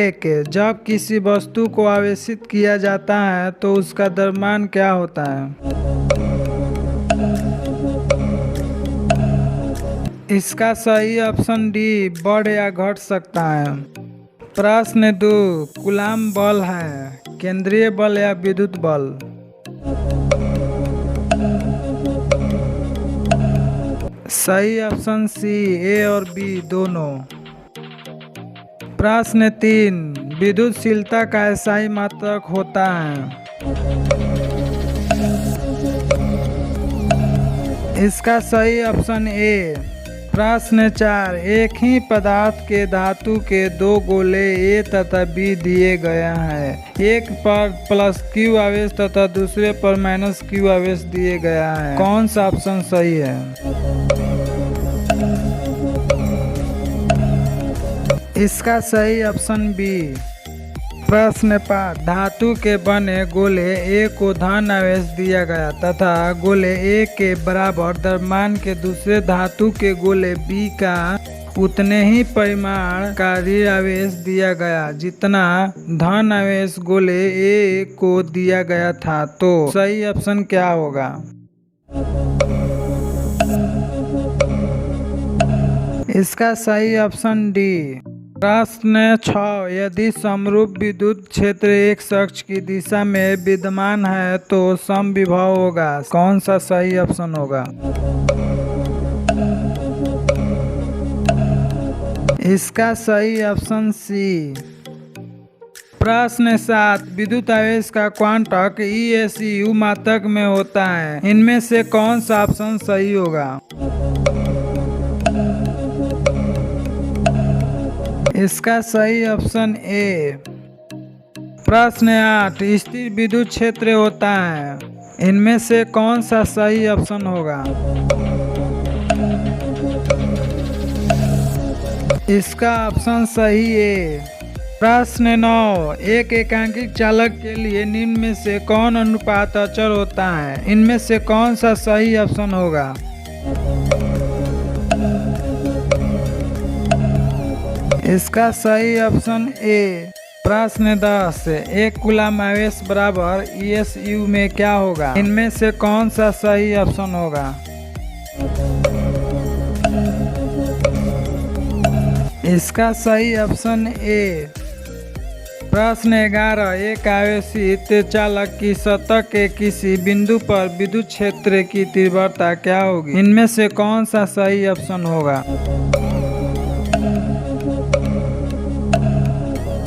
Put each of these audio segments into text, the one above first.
एक, जब किसी वस्तु को आवेशित किया जाता है तो उसका द्रव्यमान क्या होता है? इसका सही ऑप्शन डी, बढ़ या घट सकता है। प्रश्न 2, कूलाम बल है केंद्रीय बल या विद्युत बल? सही ऑप्शन सी, ए और बी दोनों। प्रश्न 3, विद्युतशीलता का SI मात्रक होता है? इसका सही ऑप्शन ए। प्रश्न 4, एक ही पदार्थ के धातु के दो गोले ए तथा बी दिए गए हैं। एक पर +Q आवेश तथा दूसरे पर -Q आवेश दिए गया है। कौन सा ऑप्शन सही है? इसका सही ऑप्शन बी। प्रश्न 5, धातु के बने गोले ए को धन आवेश दिया गया तथा गोले ए के बराबर द्रव्यमान के दूसरे धातु के गोले बी का उतने ही परिमाण का ऋण आवेश दिया गया जितना धन आवेश गोले ए को दिया गया था। तो सही ऑप्शन क्या होगा? इसका सही ऑप्शन डी। प्रश्न 6, यदि समरूप विद्युत क्षेत्र एक अक्ष की दिशा में विद्यमान है तो समविभव होगा। कौन सा सही ऑप्शन होगा? इसका सही ऑप्शन सी। प्रश्न 7, विद्युत आवेश का क्वांटक ESU मात्रक में होता है। इनमें से कौन सा ऑप्शन सही होगा? इसका सही ऑप्शन ए। प्रश्न 8, स्थिर विद्युत क्षेत्र होता है। इनमें से कौन सा सही ऑप्शन होगा? इसका ऑप्शन सही है। प्रश्न 9, एक एकांकिक चालक के लिए निम्न में से कौन अनुपात अचर होता है? इनमें से कौन सा सही ऑप्शन होगा? इसका सही ऑप्शन ए। प्रश्न 10, एक कूलाम आवेश बराबर ESU में क्या होगा? इनमें से कौन सा सही ऑप्शन होगा? इसका सही ऑप्शन ए। प्रश्न 11, एक आवेशित चालक की सतह के किसी बिंदु पर विद्युत क्षेत्र की तीव्रता क्या होगी? इनमें से कौन सा सही ऑप्शन होगा?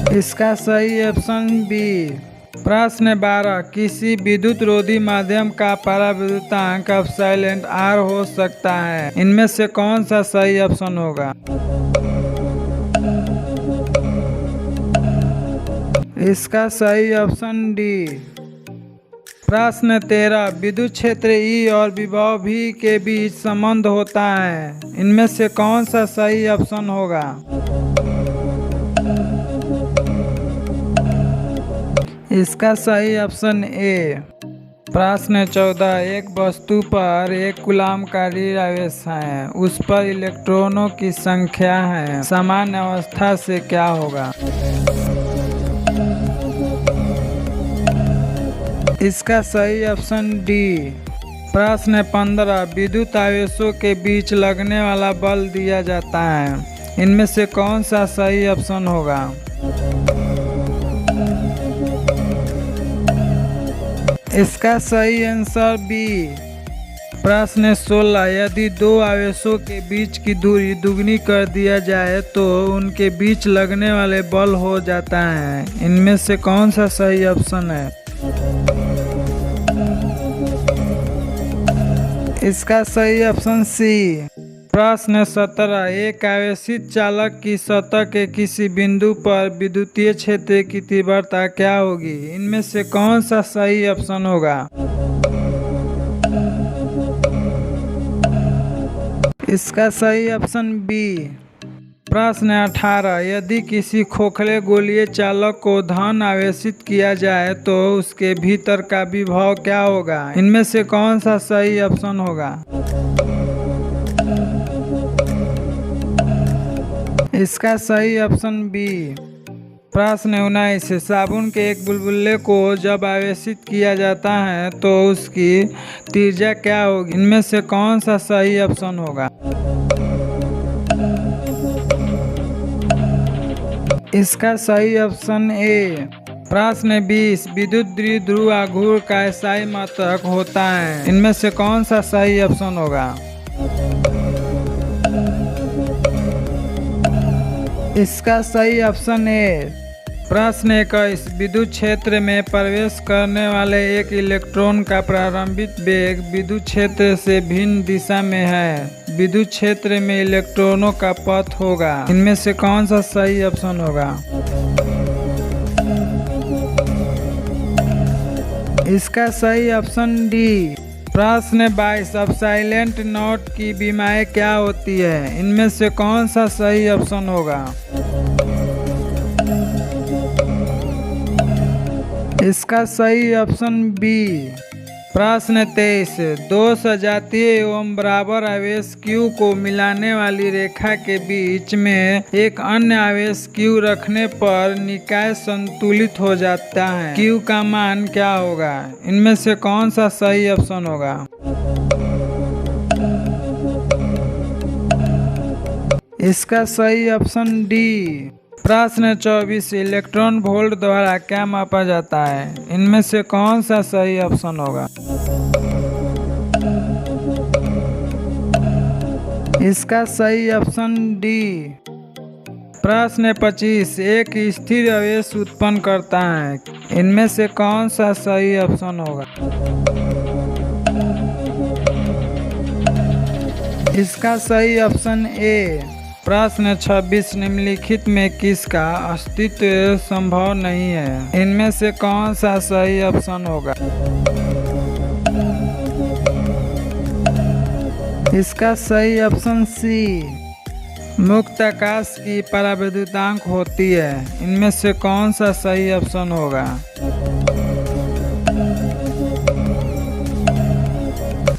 इसका सही ऑप्शन बी। प्रश्न 12, किसी विद्युत रोधी माध्यम का पराविद्युतांक एप्सिलॉन R हो सकता है। इनमें से कौन सा सही ऑप्शन होगा? इसका सही ऑप्शन डी। प्रश्न 13, विद्युत क्षेत्र E और विभव V के बीच संबंध होता है। इनमें से कौन सा सही ऑप्शन होगा? इसका सही ऑप्शन ए। प्रश्न 14, एक वस्तु पर एक कूलाम का ऋण आवेश है। उस पर इलेक्ट्रॉनों की संख्या है। सामान्य अवस्था से क्या होगा? इसका सही ऑप्शन डी। प्रश्न 15, विद्युत आवेशों के बीच लगने वाला बल दिया जाता है। इनमें से कौन सा सही ऑप्शन होगा? इसका सही आंसर बी। प्रश्न 16, यदि दो आवेशों के बीच की दूरी दुगनी कर दिया जाए तो उनके बीच लगने वाले बल हो जाता है। इनमें से कौन सा सही ऑप्शन है? इसका सही ऑप्शन सी। प्रश्न 17, एक आवेशित चालक की सतह के किसी बिंदु पर विद्युतीय क्षेत्र की तीव्रता क्या होगी? इनमें से कौन सा सही ऑप्शन होगा? इसका सही ऑप्शन बी। प्रश्न 18, यदि किसी खोखले गोलीय चालक को धन आवेशित किया जाए तो उसके भीतर का विभव क्या होगा? इनमें से कौन सा सही ऑप्शन होगा? इसका सही ऑप्शन बी। प्रश्न 19, साबुन के एक बुलबुले को जब आवेशित किया जाता है तो उसकी त्रिज्या क्या होगी? इनमें से कौन सा सही ऑप्शन होगा? इसका सही ऑप्शन ए। प्रश्न 20, विद्युत द्विध्रुव आघूर्ण का SI मात्रक होता है। इनमें से कौन सा सही ऑप्शन होगा? इसका सही ऑप्शन ए। प्रश्न 21, विद्युत क्षेत्र में प्रवेश करने वाले एक इलेक्ट्रॉन का प्रारंभिक वेग विद्युत क्षेत्र से भिन्न दिशा में है। विद्युत क्षेत्र में इलेक्ट्रॉनों का पथ होगा। इनमें से कौन सा सही ऑप्शन होगा? इसका सही ऑप्शन डी। प्रश्न 22, अब साइलेंट नोट की बीमाएं क्या होती है? इनमें से कौन सा सही ऑप्शन होगा? इसका सही ऑप्शन बी। प्रश्न 23, दो सजातीय एवं बराबर आवेश Q को मिलाने वाली रेखा के बीच में एक अन्य आवेश Q रखने पर निकाय संतुलित हो जाता है। Q का मान क्या होगा? इनमें से कौन सा सही ऑप्शन होगा? इसका सही ऑप्शन डी। प्रश्न 24, इलेक्ट्रॉन वोल्ट द्वारा क्या मापा जाता है? इनमें से कौन सा सही ऑप्शन होगा? इसका सही ऑप्शन डी। प्रश्न 25, एक स्थिर आवेश उत्पन्न करता है। इनमें से कौन सा सही ऑप्शन होगा? इसका सही ऑप्शन ए। प्रश्न 26, निम्नलिखित में किसका अस्तित्व संभव नहीं है? इनमें से कौन सा सही ऑप्शन होगा? इसका सही ऑप्शन सी। मुक्त आकाश की परावैद्युतांक होती है। इनमें से कौन सा सही ऑप्शन होगा?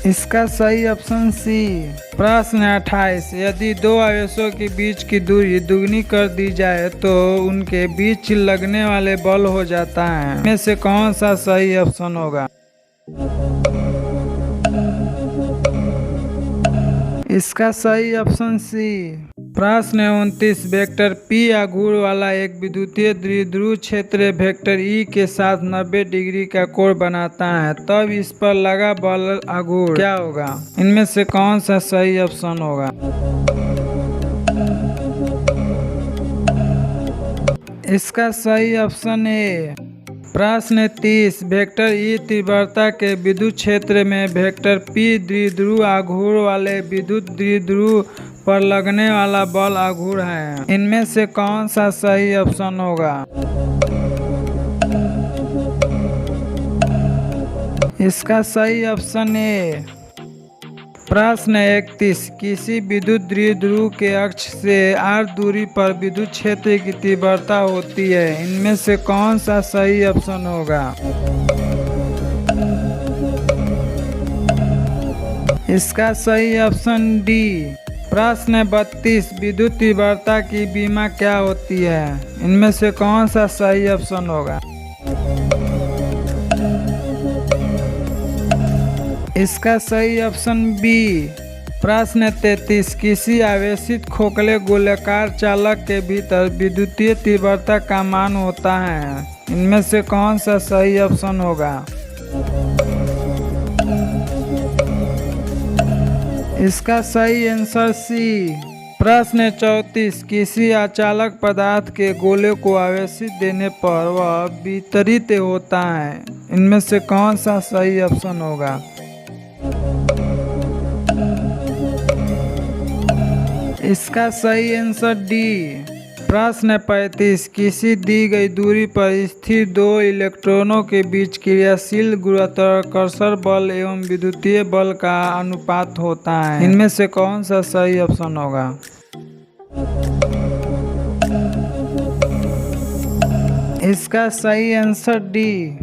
इसका सही ऑप्शन सी। प्रश्न 28, यदि दो आवेशों के बीच की दूरी दुगनी कर दी जाए तो उनके बीच लगने वाले बल हो जाता है। इनमें से कौन सा सही ऑप्शन होगा? इसका सही ऑप्शन सी। प्रश्न 29, वेक्टर P आघूर्ण वाला एक विद्युतीय द्विध्रुव क्षेत्र वेक्टर E के साथ 90 डिग्री का कोण बनाता है, तब इस पर लगा बल आघूर्ण क्या होगा? इनमें से कौन सा सही ऑप्शन होगा? इसका सही ऑप्शन ए। प्रश्न 30, वेक्टर E तीव्रता के विद्युत क्षेत्र में वेक्टर P द्विध्रुव आघूर्ण वाले विद्युत द्विध्रुव पर लगने वाला बल आघूर्ण है। इनमें से कौन सा सही ऑप्शन होगा? इसका सही ऑप्शन ए। प्रश्न 31, किसी विद्युत द्विध्रुव के अक्ष से r दूरी पर विद्युत क्षेत्र की तीव्रता होती है। इनमें से कौन सा सही ऑप्शन होगा? इसका सही ऑप्शन डी। प्रश्न 32, विद्युत तीव्रता की बीमा क्या होती है? इनमें से कौन सा सही ऑप्शन होगा? इसका सही ऑप्शन बी। प्रश्न 33, किसी आवेशित खोखले गोलाकार चालक के भीतर विद्युतीय तीव्रता का मान होता है। इनमें से कौन सा सही ऑप्शन होगा? इसका सही आंसर सी। प्रश्न 34, किसी अचालक पदार्थ के गोले को आवेशित देने पर वह वितरित होता है। इनमें से कौन सा सही ऑप्शन होगा? इसका सही आंसर डी। प्रश्न 35, किसी दी गई दूरी पर स्थिर दो इलेक्ट्रॉनों के बीच क्रियाशील गुरुत्वाकर्षण बल एवं विद्युतीय बल का अनुपात होता है। इनमें से कौन सा सही ऑप्शन होगा? इसका सही आंसर डी।